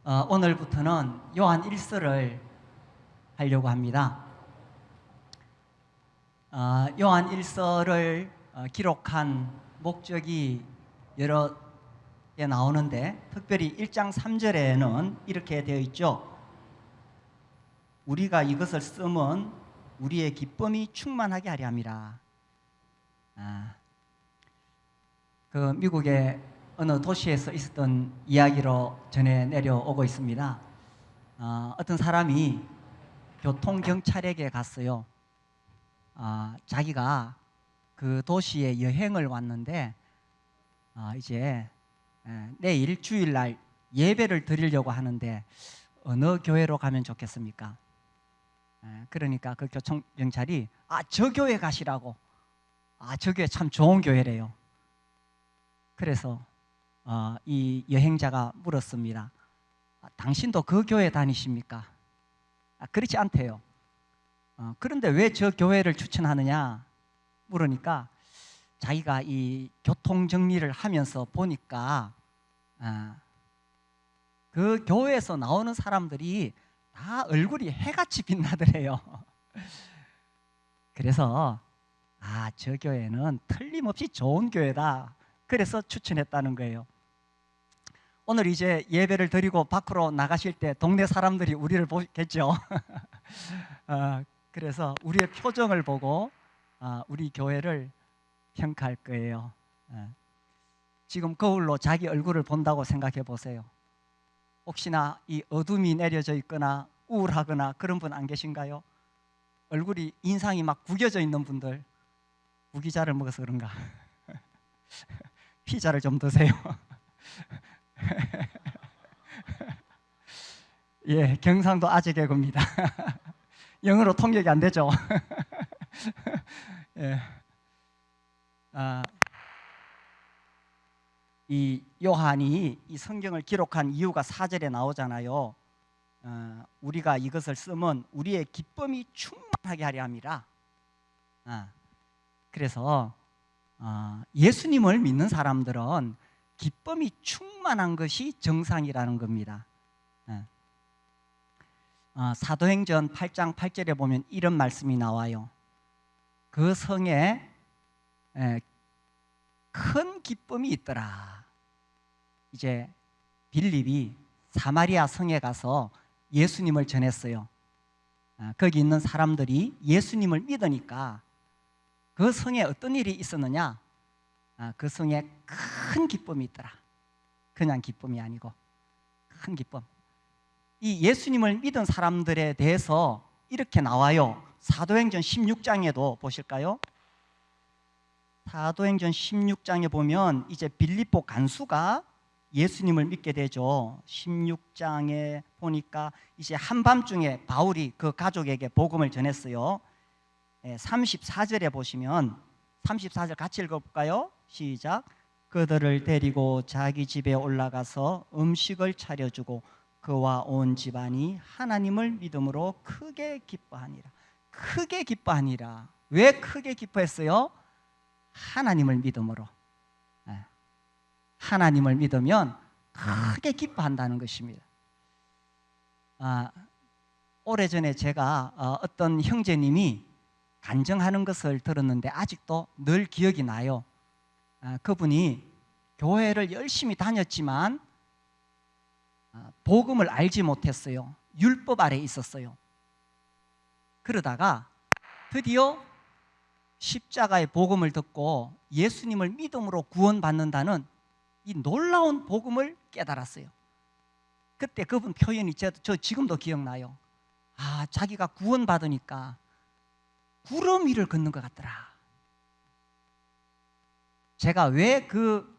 오늘부터는 요한 1서를 하려고 합니다. 요한 1서를 기록한 목적이 여러 개 나오는데, 특별히 1장 3절에는 이렇게 되어 있죠. 우리가 이것을 쓰면 우리의 기쁨이 충만하게 하려 함이라. 그 미국의 어느 도시에서 있었던 이야기로 전해 내려오고 있습니다. 어떤 사람이 교통경찰에게 갔어요. 자기가 그 도시에 여행을 왔는데 이제 내일 주일날 예배를 드리려고 하는데 어느 교회로 가면 좋겠습니까? 그러니까 그 교통경찰이 저 교회 가시라고. 저 교회 참 좋은 교회래요. 그래서 이 여행자가 물었습니다. 당신도 그 교회 다니십니까? 그렇지 않대요. 그런데 왜 저 교회를 추천하느냐 물으니까 자기가 이 교통 정리를 하면서 보니까 그 교회에서 나오는 사람들이 다 얼굴이 해같이 빛나더래요. 그래서 저 교회는 틀림없이 좋은 교회다. 그래서 추천했다는 거예요. 오늘 이제 예배를 드리고 밖으로 나가실 때 동네 사람들이 우리를 보겠죠. 그래서 우리의 표정을 보고 우리 교회를 평가할 거예요. 지금 거울로 자기 얼굴을 본다고 생각해 보세요. 혹시나 이 어둠이 내려져 있거나 우울하거나 그런 분 안 계신가요? 얼굴이 인상이 막 구겨져 있는 분들, 무기자를 먹어서 그런가? 피자를 좀 드세요. 예, 경상도 아재개그입니다. 영어로 통역이 안 되죠. 예. 이 요한이 이 성경을 기록한 이유가 4절에 나오잖아요. 우리가 이것을 쓰면 우리의 기쁨이 충만하게 하려 함이라. 그래서 예수님을 믿는 사람들은 기쁨이 충만한 것이 정상이라는 겁니다. 사도행전 8장 8절에 보면 이런 말씀이 나와요. 그 성에 큰 기쁨이 있더라. 이제 빌립이 사마리아 성에 가서 예수님을 전했어요. 거기 있는 사람들이 예수님을 믿으니까 그 성에 어떤 일이 있었느냐? 그 성에 큰 기쁨이 있더라. 그냥 기쁨이 아니고 큰 기쁨. 이 예수님을 믿은 사람들에 대해서 이렇게 나와요. 사도행전 16장에도 보실까요? 사도행전 16장에 보면 이제 빌립보 간수가 예수님을 믿게 되죠. 16장에 보니까 이제 한밤중에 바울이 그 가족에게 복음을 전했어요. 34절에 보시면 34절 같이 읽어볼까요? 시작. 그들을 데리고 자기 집에 올라가서 음식을 차려주고 그와 온 집안이 하나님을 믿음으로 크게 기뻐하니라. 크게 기뻐하니라. 왜 크게 기뻐했어요? 하나님을 믿음으로. 하나님을 믿으면 크게 기뻐한다는 것입니다. 오래전에 제가 어떤 형제님이 간증하는 것을 들었는데 아직도 늘 기억이 나요. 그분이 교회를 열심히 다녔지만 복음을 알지 못했어요. 율법 아래 있었어요. 그러다가 드디어 십자가의 복음을 듣고 예수님을 믿음으로 구원받는다는 이 놀라운 복음을 깨달았어요. 그때 그분 표현이 저 지금도 기억나요. 자기가 구원받으니까 구름 위를 걷는 것 같더라. 제가 왜 그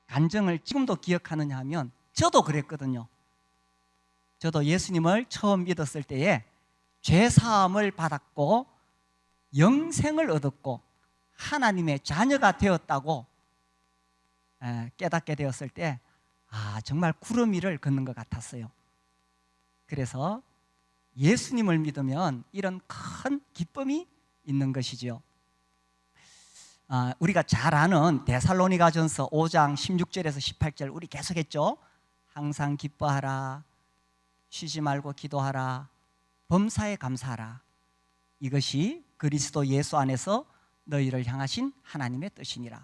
간증을 지금도 기억하느냐 하면 저도 그랬거든요. 저도 예수님을 처음 믿었을 때에 죄사함을 받았고 영생을 얻었고 하나님의 자녀가 되었다고 깨닫게 되었을 때 정말 구름 위를 걷는 것 같았어요. 그래서 예수님을 믿으면 이런 큰 기쁨이 있는 것이죠. 우리가 잘 아는 데살로니가전서 5장 16절에서 18절 우리 계속했죠. 항상 기뻐하라, 쉬지 말고 기도하라, 범사에 감사하라. 이것이 그리스도 예수 안에서 너희를 향하신 하나님의 뜻이니라.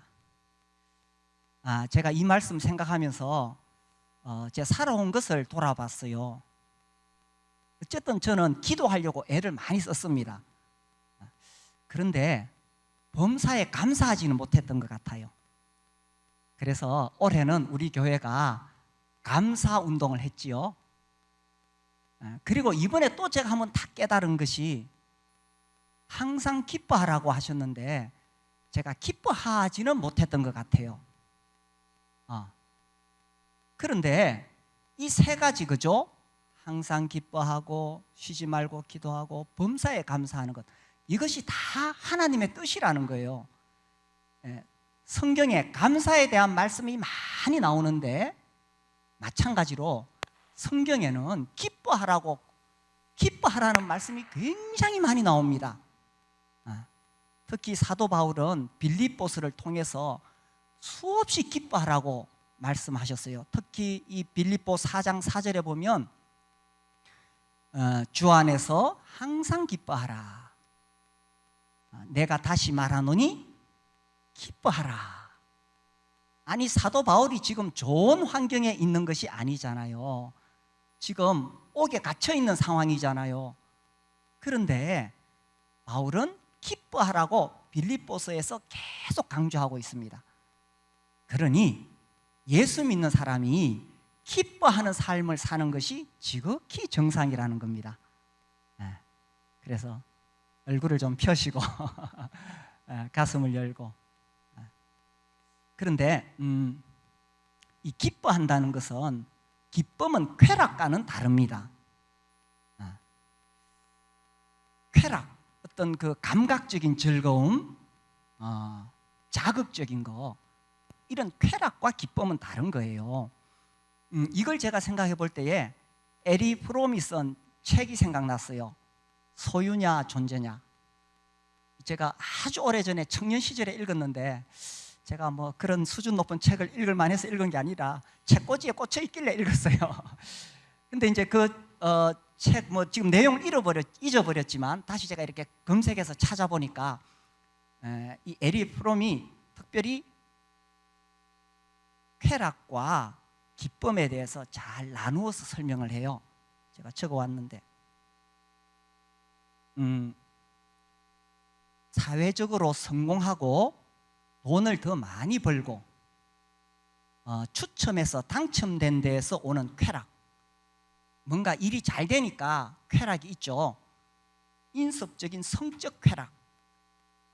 제가 이 말씀 생각하면서 제 살아온 것을 돌아봤어요. 어쨌든 저는 기도하려고 애를 많이 썼습니다. 그런데 범사에 감사하지는 못했던 것 같아요. 그래서 올해는 우리 교회가 감사 운동을 했지요. 그리고 이번에 또 제가 한번 다 깨달은 것이 항상 기뻐하라고 하셨는데 제가 기뻐하지는 못했던 것 같아요. 그런데 이 세 가지, 그죠? 항상 기뻐하고 쉬지 말고 기도하고 범사에 감사하는 것, 이것이 다 하나님의 뜻이라는 거예요. 성경에 감사에 대한 말씀이 많이 나오는데 마찬가지로 성경에는 기뻐하라는 말씀이 굉장히 많이 나옵니다. 특히 사도 바울은 빌립보서를 통해서 수없이 기뻐하라고 말씀하셨어요. 특히 이 빌립보 4장 4절에 보면 주 안에서 항상 기뻐하라. 내가 다시 말하노니 기뻐하라. 아니, 사도 바울이 지금 좋은 환경에 있는 것이 아니잖아요. 지금 옥에 갇혀 있는 상황이잖아요. 그런데 바울은 기뻐하라고 빌립보서에서 계속 강조하고 있습니다. 그러니 예수 믿는 사람이 기뻐하는 삶을 사는 것이 지극히 정상이라는 겁니다. 그래서 얼굴을 좀 펴시고 가슴을 열고. 그런데 이 기뻐한다는 것은, 기쁨은 쾌락과는 다릅니다. 쾌락, 어떤 그 감각적인 즐거움, 자극적인 거, 이런 쾌락과 기쁨은 다른 거예요. 이걸 제가 생각해 볼 때에 에리 프롬이 쓴 책이 생각났어요. 소유냐 존재냐. 제가 아주 오래전에 청년 시절에 읽었는데, 제가 뭐 그런 수준 높은 책을 읽을 만해서 읽은 게 아니라 책꽂이에 꽂혀 있길래 읽었어요. 근데 이제 그 책 뭐 지금 내용을 잊어버렸지만 다시 제가 이렇게 검색해서 찾아보니까 이 에리 프롬이 특별히 쾌락과 기쁨에 대해서 잘 나누어서 설명을 해요. 제가 적어왔는데, 사회적으로 성공하고 돈을 더 많이 벌고 추첨해서 당첨된 데에서 오는 쾌락, 뭔가 일이 잘 되니까 쾌락이 있죠. 인습적인 성적 쾌락,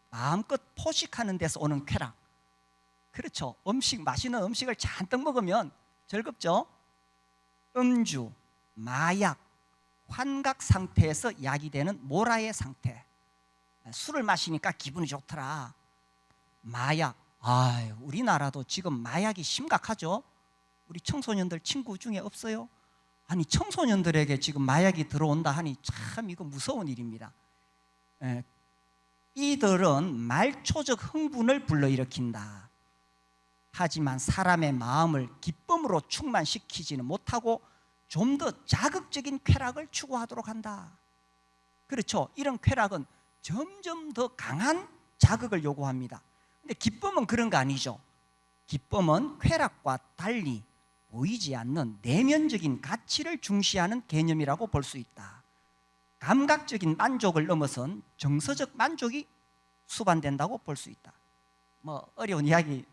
마음껏 포식하는 데서 오는 쾌락. 그렇죠. 맛있는 음식을 잔뜩 먹으면 즐겁죠. 음주, 마약, 환각 상태에서 야기되는 모라의 상태. 술을 마시니까 기분이 좋더라. 마약, 우리나라도 지금 마약이 심각하죠. 우리 청소년들 친구 중에 없어요? 아니, 청소년들에게 지금 마약이 들어온다 하니 참 이거 무서운 일입니다. 이들은 말초적 흥분을 불러일으킨다. 하지만 사람의 마음을 기쁨으로 충만시키지는 못하고 좀 더 자극적인 쾌락을 추구하도록 한다. 그렇죠. 이런 쾌락은 점점 더 강한 자극을 요구합니다. 근데 기쁨은 그런 거 아니죠. 기쁨은 쾌락과 달리 보이지 않는 내면적인 가치를 중시하는 개념이라고 볼 수 있다. 감각적인 만족을 넘어선 정서적 만족이 수반된다고 볼 수 있다. 뭐 어려운 이야기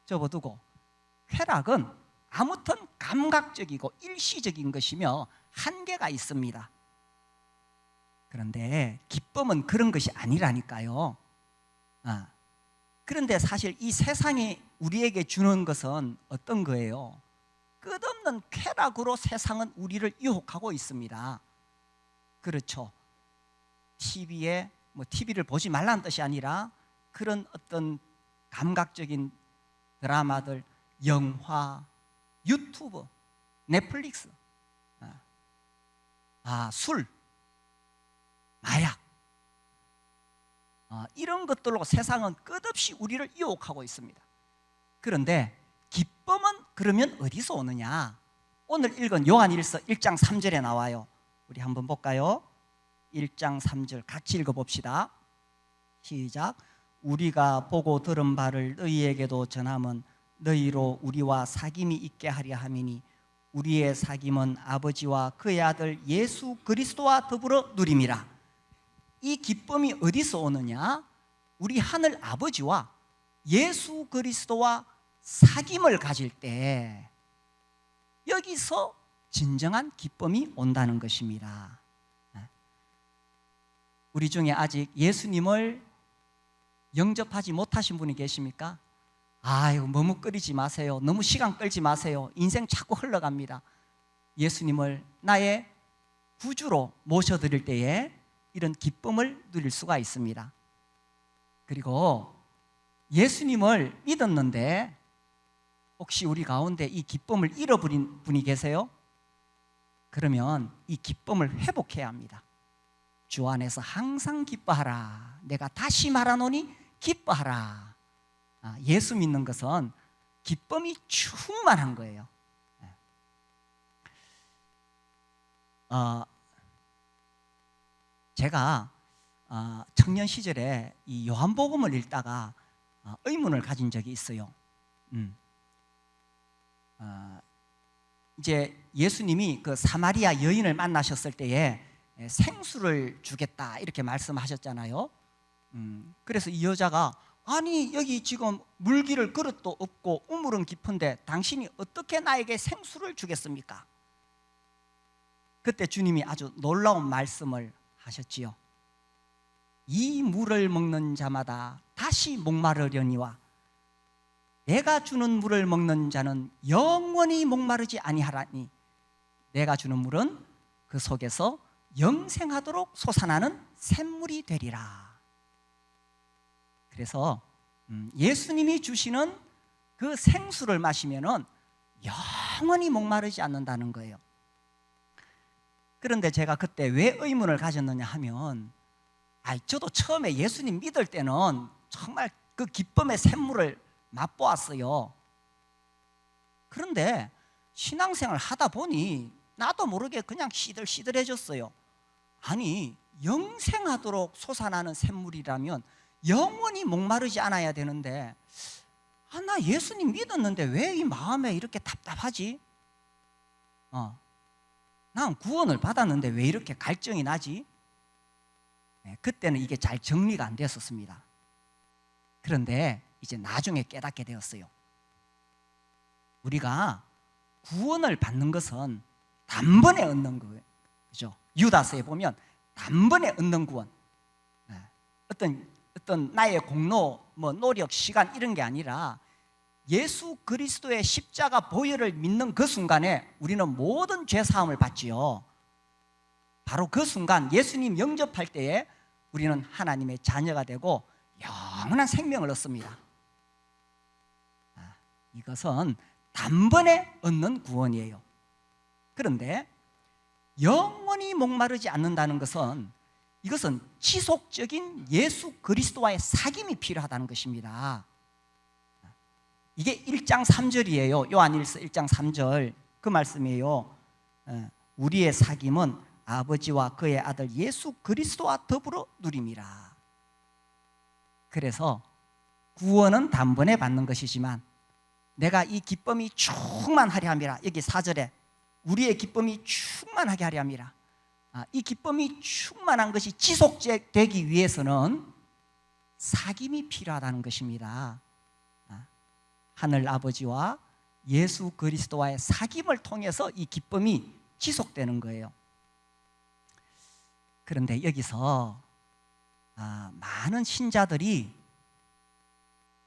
접어두고, 쾌락은 아무튼 감각적이고 일시적인 것이며 한계가 있습니다. 그런데 기쁨은 그런 것이 아니라니까요. 그런데 사실 이 세상이 우리에게 주는 것은 어떤 거예요? 끝없는 쾌락으로 세상은 우리를 유혹하고 있습니다. 그렇죠. TV를 보지 말라는 뜻이 아니라 그런 어떤 감각적인 드라마들, 영화, 유튜브, 넷플릭스, 술, 마약, 이런 것들로 세상은 끝없이 우리를 유혹하고 있습니다. 그런데 기쁨은 그러면 어디서 오느냐? 오늘 읽은 요한일서 1장 3절에 나와요. 우리 한번 볼까요? 1장 3절 같이 읽어봅시다. 시작. 우리가 보고 들은 바를 너희에게도 전함은 너희로 우리와 사귐이 있게 하려 함이니 우리의 사귐은 아버지와 그의 아들 예수 그리스도와 더불어 누림이라. 이 기쁨이 어디서 오느냐? 우리 하늘 아버지와 예수 그리스도와 사귐을 가질 때 여기서 진정한 기쁨이 온다는 것입니다. 우리 중에 아직 예수님을 영접하지 못하신 분이 계십니까? 아유, 머뭇거리지 마세요. 너무 시간 끌지 마세요. 인생 자꾸 흘러갑니다. 예수님을 나의 구주로 모셔드릴 때에 이런 기쁨을 누릴 수가 있습니다. 그리고 예수님을 믿었는데 혹시 우리 가운데 이 기쁨을 잃어버린 분이 계세요? 그러면 이 기쁨을 회복해야 합니다. 주 안에서 항상 기뻐하라. 내가 다시 말하노니 기뻐하라. 예수 믿는 것은 기쁨이 충만한 거예요. 제가 청년 시절에 이 요한복음을 읽다가 의문을 가진 적이 있어요. 이제 예수님이 그 사마리아 여인을 만나셨을 때에 생수를 주겠다 이렇게 말씀하셨잖아요. 그래서 이 여자가 아니 여기 지금 물기를 그릇도 없고 우물은 깊은데 당신이 어떻게 나에게 생수를 주겠습니까? 그때 주님이 아주 놀라운 말씀을 하셨지요. 이 물을 먹는 자마다 다시 목마르려니와 내가 주는 물을 먹는 자는 영원히 목마르지 아니하라니 내가 주는 물은 그 속에서 영생하도록 솟아나는 샘물이 되리라. 그래서 예수님이 주시는 그 생수를 마시면은 영원히 목마르지 않는다는 거예요. 그런데 제가 그때 왜 의문을 가졌느냐 하면 저도 처음에 예수님 믿을 때는 정말 그 기쁨의 샘물을 맛보았어요. 그런데 신앙생활 하다 보니 나도 모르게 그냥 시들시들해졌어요. 아니 영생하도록 솟아나는 샘물이라면 영원히 목마르지 않아야 되는데 나 예수님 믿었는데 왜 이 마음에 이렇게 답답하지? 난 구원을 받았는데 왜 이렇게 갈증이 나지? 그때는 이게 잘 정리가 안 됐었습니다. 그런데 이제 나중에 깨닫게 되었어요. 우리가 구원을 받는 것은 단번에 얻는 거예요. 그죠? 유다서에 보면 단번에 얻는 구원. 어떤 나의 공로, 노력, 시간 이런 게 아니라 예수 그리스도의 십자가 보혈을 믿는 그 순간에 우리는 모든 죄 사함을 받지요. 바로 그 순간 예수님 영접할 때에 우리는 하나님의 자녀가 되고 영원한 생명을 얻습니다. 이것은 단번에 얻는 구원이에요. 그런데 영원히 목마르지 않는다는 것은 이것은 지속적인 예수 그리스도와의 사귐이 필요하다는 것입니다. 이게 1장 3절이에요. 요한일서 1장 3절 그 말씀이에요. 우리의 사귐은 아버지와 그의 아들 예수 그리스도와 더불어 누림이라. 그래서 구원은 단번에 받는 것이지만 내가 이 기쁨이 충만하려 함이라. 여기 4절에 우리의 기쁨이 충만하게 하려 함이라. 이 기쁨이 충만한 것이 지속되기 위해서는 사귐이 필요하다는 것입니다. 하늘 아버지와 예수 그리스도와의 사귐을 통해서 이 기쁨이 지속되는 거예요. 그런데 여기서 많은 신자들이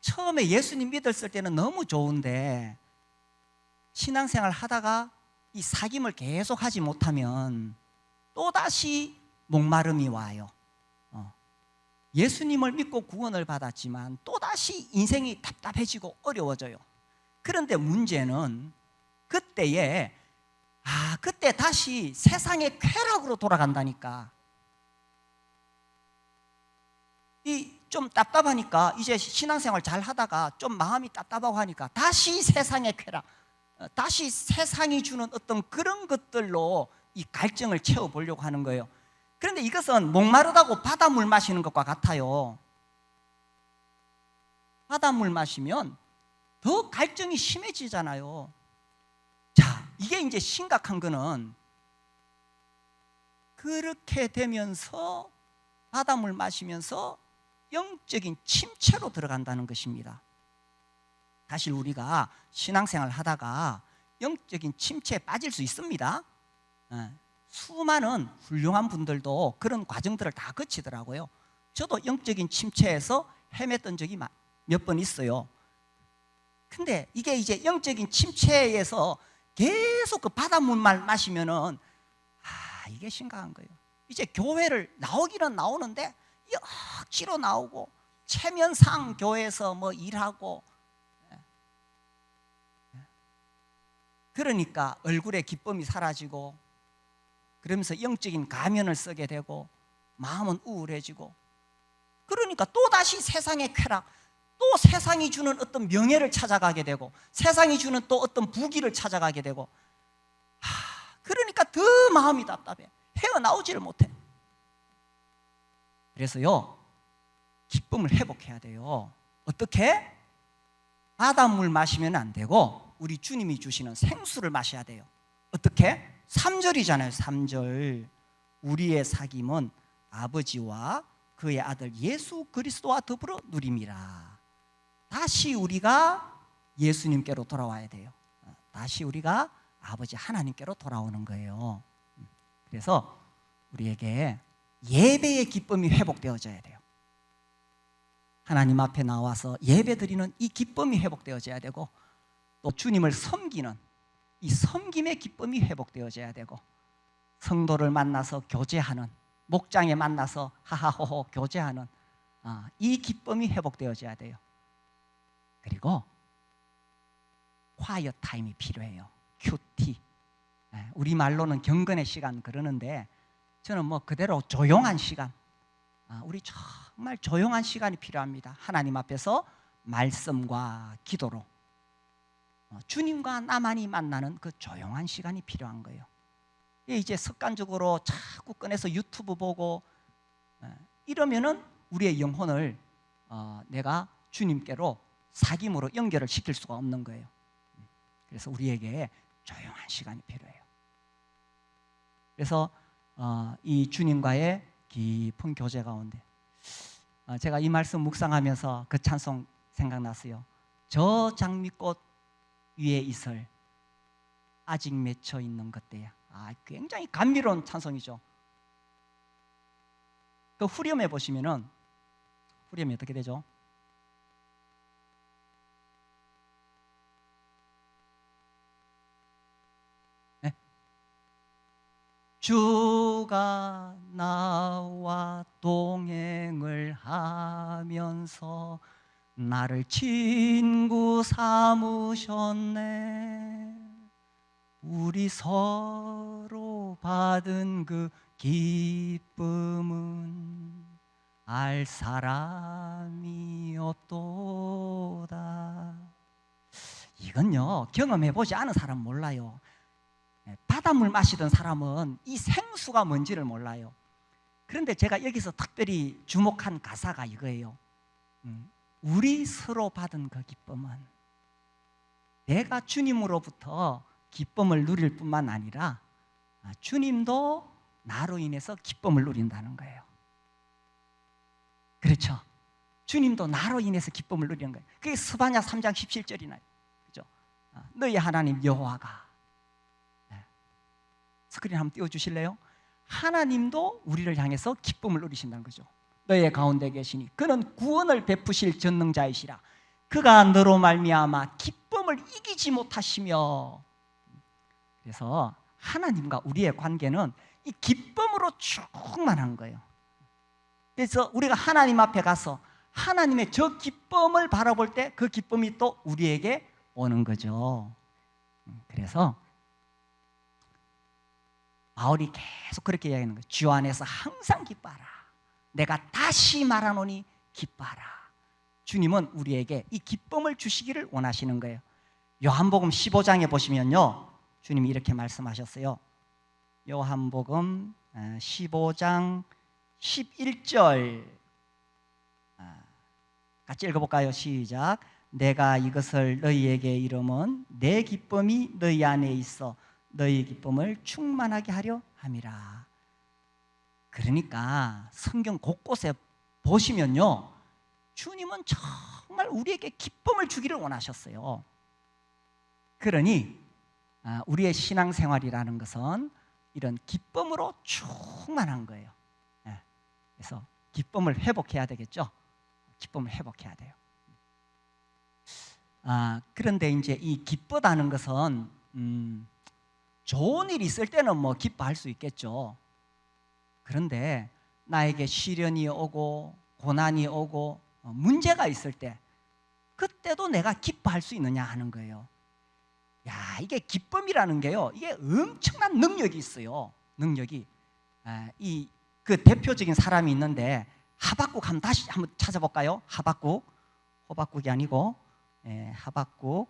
처음에 예수님 믿었을 때는 너무 좋은데 신앙생활 하다가 이 사귐을 계속 하지 못하면 또다시 목마름이 와요. 예수님을 믿고 구원을 받았지만 또다시 인생이 답답해지고 어려워져요. 그런데 문제는 그때 다시 세상의 쾌락으로 돌아간다니까. 좀 답답하니까 이제 신앙생활 잘 하다가 좀 마음이 답답하고 하니까 다시 세상의 쾌락. 다시 세상이 주는 어떤 그런 것들로 이 갈증을 채워보려고 하는 거예요. 그런데 이것은 목마르다고 바닷물 마시는 것과 같아요. 바닷물 마시면 더 갈증이 심해지잖아요. 자, 이게 이제 심각한 거는 그렇게 되면서 바닷물 마시면서 영적인 침체로 들어간다는 것입니다. 사실 우리가 신앙생활 하다가 영적인 침체에 빠질 수 있습니다. 수많은 훌륭한 분들도 그런 과정들을 다 거치더라고요. 저도 영적인 침체에서 헤맸던 적이 몇 번 있어요. 근데 이게 이제 영적인 침체에서 계속 그 바닷물만 마시면은 이게 심각한 거예요. 이제 교회를 나오기는 나오는데 억지로 나오고 체면상 교회에서 뭐 일하고, 그러니까 얼굴에 기쁨이 사라지고, 그러면서 영적인 가면을 쓰게 되고 마음은 우울해지고, 그러니까 또다시 세상의 쾌락, 또 세상이 주는 어떤 명예를 찾아가게 되고, 세상이 주는 또 어떤 부귀를 찾아가게 되고, 그러니까 더 마음이 답답해. 헤어나오지를 못해. 그래서요, 기쁨을 회복해야 돼요. 어떻게? 바닷물 마시면 안 되고 우리 주님이 주시는 생수를 마셔야 돼요. 어떻게? 3절이잖아요. 3절. 우리의 사귐은 아버지와 그의 아들 예수 그리스도와 더불어 누림이라. 다시 우리가 예수님께로 돌아와야 돼요. 다시 우리가 아버지 하나님께로 돌아오는 거예요. 그래서 우리에게 예배의 기쁨이 회복되어져야 돼요. 하나님 앞에 나와서 예배드리는 이 기쁨이 회복되어져야 되고, 또 주님을 섬기는 이 섬김의 기쁨이 회복되어져야 되고, 성도를 만나서 교제하는, 목장에 만나서 하하호호 교제하는 이 기쁨이 회복되어져야 돼요. 그리고 quiet 타임이 필요해요. 큐티. 우리말로는 경건의 시간 그러는데, 저는 뭐 그대로 조용한 시간, 우리 정말 조용한 시간이 필요합니다. 하나님 앞에서 말씀과 기도로 주님과 나만이 만나는 그 조용한 시간이 필요한 거예요. 이제 습관적으로 자꾸 꺼내서 유튜브 보고 이러면은 우리의 영혼을 내가 주님께로 사귐으로 연결을 시킬 수가 없는 거예요. 그래서 우리에게 조용한 시간이 필요해요. 그래서 이 주님과의 깊은 교제 가운데 제가 이 말씀 묵상하면서 그 찬송 생각났어요. 저 장미꽃 위에 이슬 아직 맺혀 있는 그때야. 굉장히 감미로운 찬송이죠. 그 후렴에 보시면은, 후렴이 어떻게 되죠? 네? 주가 나와 동행을 하면서 나를 친구 삼으셨네. 우리 서로 받은 그 기쁨은 알 사람이 없도다. 이건요, 경험해보지 않은 사람 몰라요. 바닷물 마시던 사람은 이 생수가 뭔지를 몰라요. 그런데 제가 여기서 특별히 주목한 가사가 이거예요. 우리 서로 받은 그 기쁨은, 내가 주님으로부터 기쁨을 누릴 뿐만 아니라 주님도 나로 인해서 기쁨을 누린다는 거예요. 그렇죠? 주님도 나로 인해서 기쁨을 누리는 거예요. 그게 스바냐 3장 17절이나요. 그죠? 너희 하나님 여호와가, 스크린 한번 띄워주실래요? 하나님도 우리를 향해서 기쁨을 누리신다는 거죠. 너의 가운데 계시니 그는 구원을 베푸실 전능자이시라. 그가 너로 말미암아 기쁨을 이기지 못하시며. 그래서 하나님과 우리의 관계는 이 기쁨으로 충만한 거예요. 그래서 우리가 하나님 앞에 가서 하나님의 저 기쁨을 바라볼 때 그 기쁨이 또 우리에게 오는 거죠. 그래서 바울이 계속 그렇게 이야기하는 거예요. 주 안에서 항상 기뻐하라. 내가 다시 말하노니 기뻐하라. 주님은 우리에게 이 기쁨을 주시기를 원하시는 거예요. 요한복음 15장에 보시면요, 주님이 이렇게 말씀하셨어요. 요한복음 15장 11절 같이 읽어볼까요? 시작. 내가 이것을 너희에게 이름은 내 기쁨이 너희 안에 있어 너희 기쁨을 충만하게 하려 함이라. 그러니까 성경 곳곳에 보시면요, 주님은 정말 우리에게 기쁨을 주기를 원하셨어요. 그러니 우리의 신앙생활이라는 것은 이런 기쁨으로 충만한 거예요. 그래서 기쁨을 회복해야 되겠죠. 기쁨을 회복해야 돼요. 그런데 이제 이 기쁘다는 것은 좋은 일이 있을 때는 뭐 기뻐할 수 있겠죠. 그런데 나에게 시련이 오고 고난이 오고 문제가 있을 때, 그때도 내가 기뻐할 수 있느냐 하는 거예요. 야, 이게 기쁨이라는 게요, 이게 엄청난 능력이 있어요. 능력이. 그 대표적인 사람이 있는데, 하박국 다시 한번 찾아볼까요? 호박국이 아니고 하박국,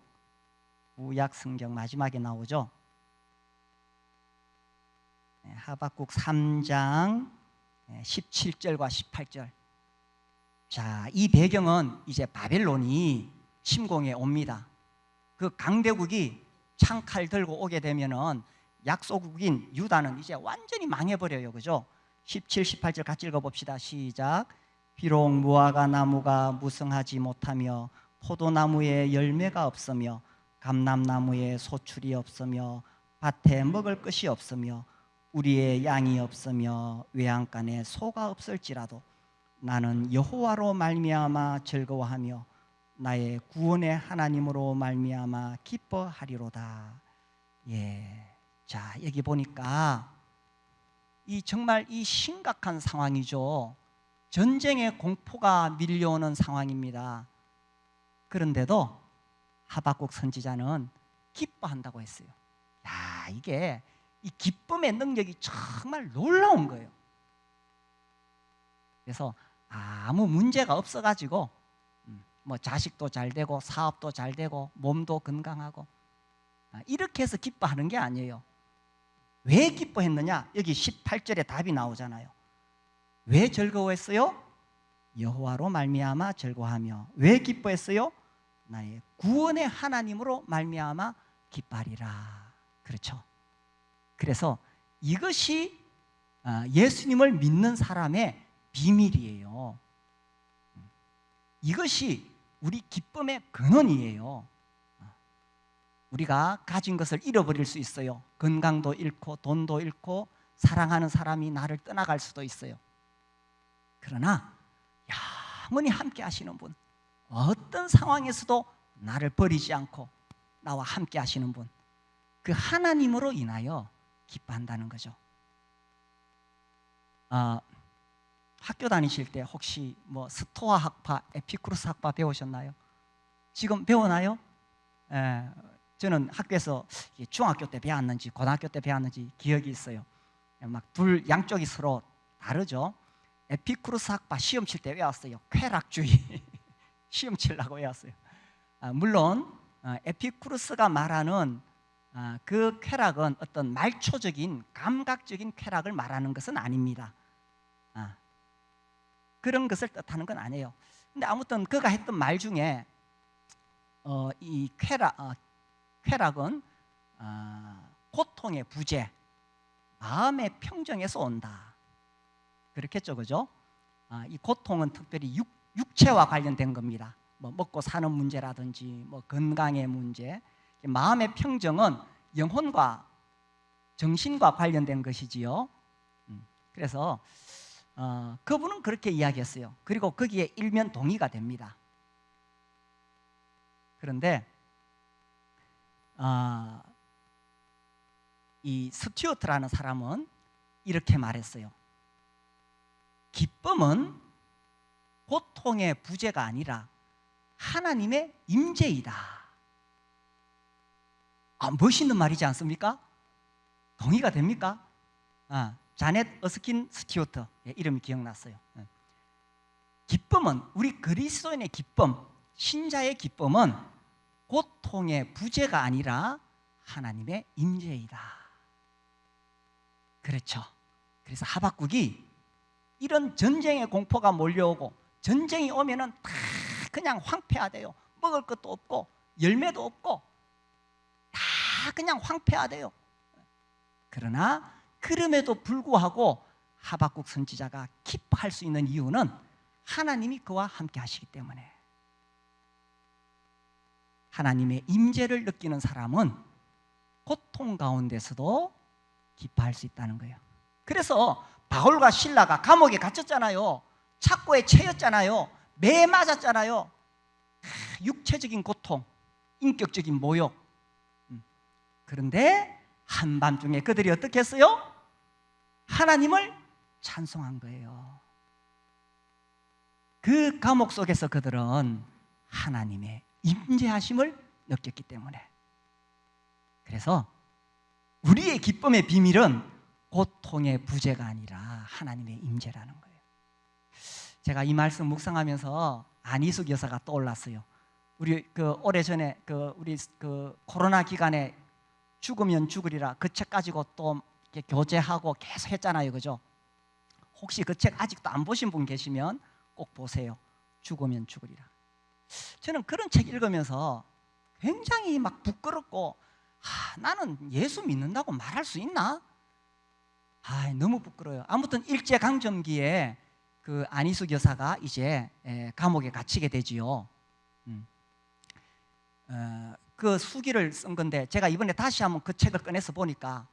구약 성경 마지막에 나오죠. 하박국 3장 17절과 18절. 자, 이 배경은 이제 바벨론이 침공해 옵니다. 그 강대국이 창칼 들고 오게 되면은 약소국인 유다는 이제 완전히 망해버려요. 그죠? 17, 18절 같이 읽어봅시다. 시작. 비록 무화과 나무가 무성하지 못하며 포도나무에 열매가 없으며 감람나무에 소출이 없으며 밭에 먹을 것이 없으며 우리의 양이 없으며 외양간에 소가 없을지라도 나는 여호와로 말미암아 즐거워하며 나의 구원의 하나님으로 말미암아 기뻐하리로다. 예, 자, 여기 보니까 정말 이 심각한 상황이죠. 전쟁의 공포가 밀려오는 상황입니다. 그런데도 하박국 선지자는 기뻐한다고 했어요. 야, 이게 이 기쁨의 능력이 정말 놀라운 거예요. 그래서 아무 문제가 없어가지고 뭐 자식도 잘 되고 사업도 잘 되고 몸도 건강하고 이렇게 해서 기뻐하는 게 아니에요. 왜 기뻐했느냐? 여기 18절에 답이 나오잖아요. 왜 즐거워했어요? 여호와로 말미암아 즐거워하며. 왜 기뻐했어요? 나의 구원의 하나님으로 말미암아 기뻐하리라. 그렇죠. 그래서 이것이 예수님을 믿는 사람의 비밀이에요. 이것이 우리 기쁨의 근원이에요. 우리가 가진 것을 잃어버릴 수 있어요. 건강도 잃고 돈도 잃고 사랑하는 사람이 나를 떠나갈 수도 있어요. 그러나 영원히 함께 하시는 분, 어떤 상황에서도 나를 버리지 않고 나와 함께 하시는 분, 그 하나님으로 인하여 기뻐한다는 거죠. 학교 다니실 때 혹시 뭐 스토아 학파, 에피쿠로스 학파 배우셨나요? 지금 배우나요? 저는 학교에서 중학교 때 배웠는지 고등학교 때 배웠는지 기억이 있어요. 막 양쪽이 서로 다르죠. 에피쿠로스 학파 시험 칠 때 외웠어요. 쾌락주의. 시험 치려고 외웠어요. 물론 에피쿠로스가 말하는 그 쾌락은 어떤 말초적인 감각적인 쾌락을 말하는 것은 아닙니다. 그런 것을 뜻하는 건 아니에요. 근데 아무튼 그가 했던 말 중에 이 쾌락은 고통의 부재, 마음의 평정에서 온다. 그렇겠죠, 그죠? 이 고통은 특별히 육체와 관련된 겁니다. 뭐 먹고 사는 문제라든지 뭐 건강의 문제. 마음의 평정은 영혼과 정신과 관련된 것이지요. 그래서 그분은 그렇게 이야기했어요. 그리고 거기에 일면 동의가 됩니다. 그런데 이 스튜어트라는 사람은 이렇게 말했어요. 기쁨은 고통의 부재가 아니라 하나님의 임재이다. 멋있는 말이지 않습니까? 동의가 됩니까? 자넷 어스킨 스튜어트, 이름이 기억났어요. 기쁨은, 우리 그리스도인의 기쁨, 신자의 기쁨은 고통의 부재가 아니라 하나님의 임재이다. 그렇죠. 그래서 하박국이 이런 전쟁의 공포가 몰려오고 전쟁이 오면은 다 그냥 황폐하대요. 먹을 것도 없고 열매도 없고 다 그냥 황폐하대요. 그러나 그럼에도 불구하고 하박국 선지자가 기뻐할 수 있는 이유는 하나님이 그와 함께 하시기 때문에. 하나님의 임재를 느끼는 사람은 고통 가운데서도 기뻐할 수 있다는 거예요. 그래서 바울과 실라가 감옥에 갇혔잖아요. 착고에 채였잖아요. 매 맞았잖아요. 육체적인 고통, 인격적인 모욕. 그런데 한밤중에 그들이 어떻게 했어요? 하나님을 찬송한 거예요. 그 감옥 속에서 그들은 하나님의 임재하심을 느꼈기 때문에. 그래서 우리의 기쁨의 비밀은 고통의 부재가 아니라 하나님의 임재라는 거예요. 제가 이 말씀 묵상하면서 안희숙 여사가 떠올랐어요. 우리 오래전에 우리 코로나 기간에 죽으면 죽으리라 그 책 가지고 또 이렇게 교제하고 계속 했잖아요, 그죠? 혹시 그 책 아직도 안 보신 분 계시면 꼭 보세요. 죽으면 죽으리라. 저는 그런 책 읽으면서 굉장히 막 부끄럽고, 나는 예수 믿는다고 말할 수 있나? 너무 부끄러워요. 아무튼 일제강점기에 그 안희숙 여사가 이제 감옥에 갇히게 되지요. 그 수기를 쓴 건데 제가 이번에 다시 한번 그 책을 꺼내서 보니까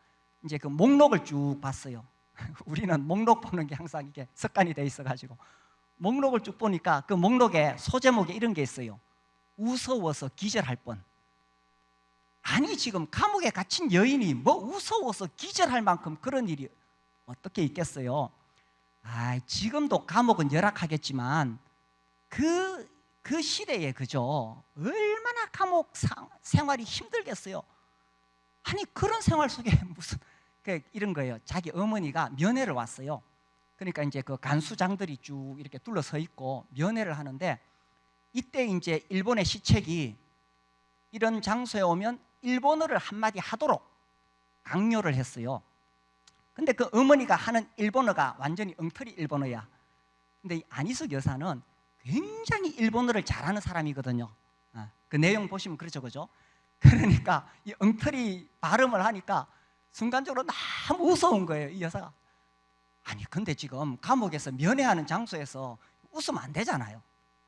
이제 그 목록을 쭉 봤어요. 우리는 목록 보는 게 항상 이게 습관이 돼 있어가지고 목록을 쭉 보니까 그 목록에 소제목에 이런 게 있어요. 무서워서 기절할 뻔. 아니 지금 감옥에 갇힌 여인이 뭐 무서워서 기절할 만큼 그런 일이 어떻게 있겠어요? 지금도 감옥은 열악하겠지만 그 시대에 그죠? 얼마나 감옥 생활이 힘들겠어요. 아니 그런 생활 속에 무슨 이런 거예요. 자기 어머니가 면회를 왔어요. 그러니까 이제 그 간수장들이 쭉 이렇게 둘러서 있고 면회를 하는데, 이때 이제 일본의 시책이 이런 장소에 오면 일본어를 한마디 하도록 강요를 했어요. 근데 그 어머니가 하는 일본어가 완전히 엉터리 일본어야. 근데 이 안희숙 여사는 굉장히 일본어를 잘하는 사람이거든요. 그 내용 보시면 그렇죠, 그죠? 그러니까 이 엉터리 발음을 하니까 순간적으로 너무 무서운 거예요, 이 여사가. 아니 근데 지금 감옥에서 면회하는 장소에서 웃으면 안 되잖아요.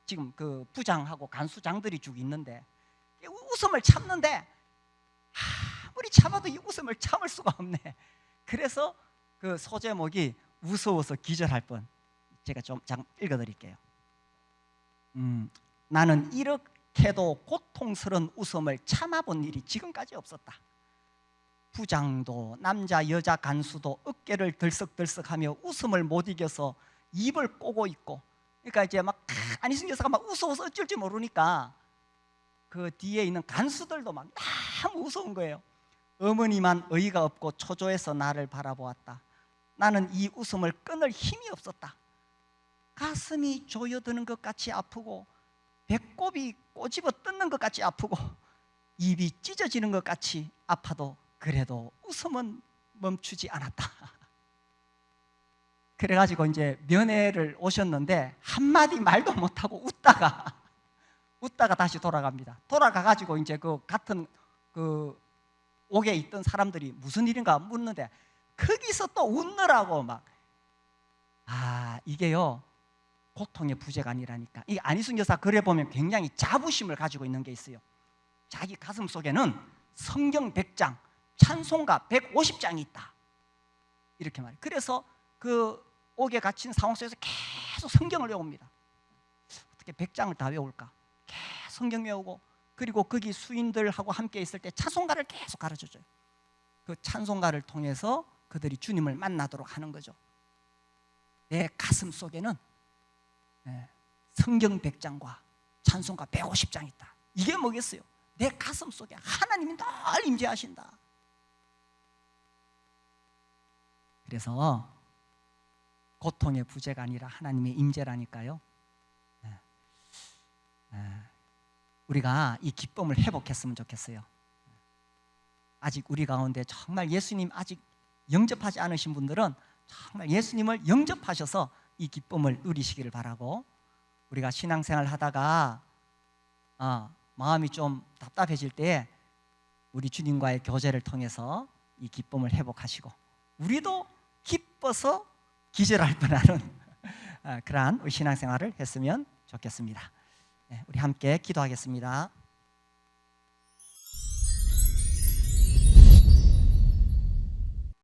지금 그 부장하고 간수장들이 쭉 있는데 웃음을 참는데 아무리 참아도 이 웃음을 참을 수가 없네. 그래서 그 소제목이 무서워서 기절할 뻔. 제가 좀 읽어드릴게요. 나는 이렇게도 고통스러운 웃음을 참아본 일이 지금까지 없었다. 부장도 남자 여자 간수도 어깨를 들썩들썩하며 웃음을 못 이겨서 입을 꼬고 있고, 그러니까 이제 막 안희숙 여사가 막 웃어서 어쩔 줄 모르니까 그 뒤에 있는 간수들도 막 너무 무서운 거예요. 어머니만 어이가 없고 초조해서 나를 바라보았다. 나는 이 웃음을 끊을 힘이 없었다. 가슴이 조여드는 것 같이 아프고 배꼽이 꼬집어 뜯는 것 같이 아프고 입이 찢어지는 것 같이 아파도 그래도 웃음은 멈추지 않았다. 그래가지고 이제 면회를 오셨는데 한마디 말도 못하고 웃다가 다시 돌아갑니다. 돌아가가지고 이제 그 같은 그 옥에 있던 사람들이 무슨 일인가 묻는데 거기서 또 웃느라고 막. 이게요 고통의 부재가 아니라니까. 이 안희숙 여사 글에 보면 굉장히 자부심을 가지고 있는 게 있어요. 자기 가슴 속에는 성경 100장, 찬송가 150장이 있다, 이렇게 말해요. 그래서 그 옥에 갇힌 상황 속에서 계속 성경을 외웁니다. 어떻게 100장을 다 외울까? 계속 성경 외우고, 그리고 거기 수인들하고 함께 있을 때 찬송가를 계속 가르쳐줘요. 그 찬송가를 통해서 그들이 주님을 만나도록 하는 거죠. 내 가슴 속에는 성경 100장과 찬송가 150장 있다. 이게 뭐겠어요? 내 가슴 속에 하나님이 늘 임재하신다. 그래서 고통의 부재가 아니라 하나님의 임재라니까요. 우리가 이 기쁨을 회복했으면 좋겠어요. 아직 우리 가운데 정말 예수님 아직 영접하지 않으신 분들은 정말 예수님을 영접하셔서 이 기쁨을 누리시기를 바라고, 우리가 신앙생활 하다가 마음이 좀 답답해질 때 우리 주님과의 교제를 통해서 이 기쁨을 회복하시고 우리도 기뻐서 기절할 뻔하는 그러한 우리 신앙생활을 했으면 좋겠습니다. 우리 함께 기도하겠습니다.